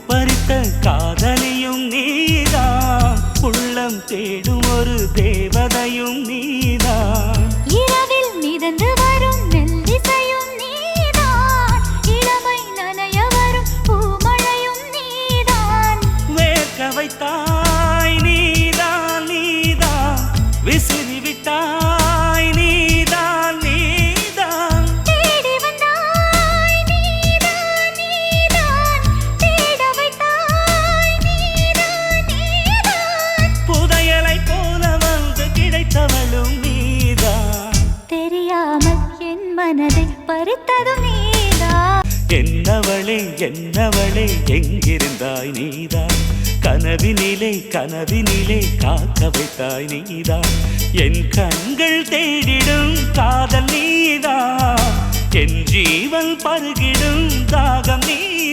பறித்த காதலியும் நீதான், உள்ளம் தேடும் ஒரு தேவதையும் நீதான். இரவில் மிதந்து வரும் மெல்லிசையும் நீதான், இளமை நனைய வரும் பூமழையும் நீதான். வேர்க்க வைத்தாய் நீதான் நீதான், விசிறி விட்டாய் நீதான் நீதான். தேடி வந்தாய் நீதான் நீதான், தேட வைத்தாய் நீதான் நீதான். புதையலை போல வந்து கிடைத்தவளும் நீதான். தெரியாமல் என் மனதை பறித்ததும் நீதான். என்னவளே என்னவளே எங்கிருந்தாய் நீதான், கனவினிலே கனவினிலே காக்க வைத்தாய் நீதான். என் கண்கள் தேடிடும் காதல் நீதான், என் ஜீவன் பருகிடும் தாகம் நீதான்.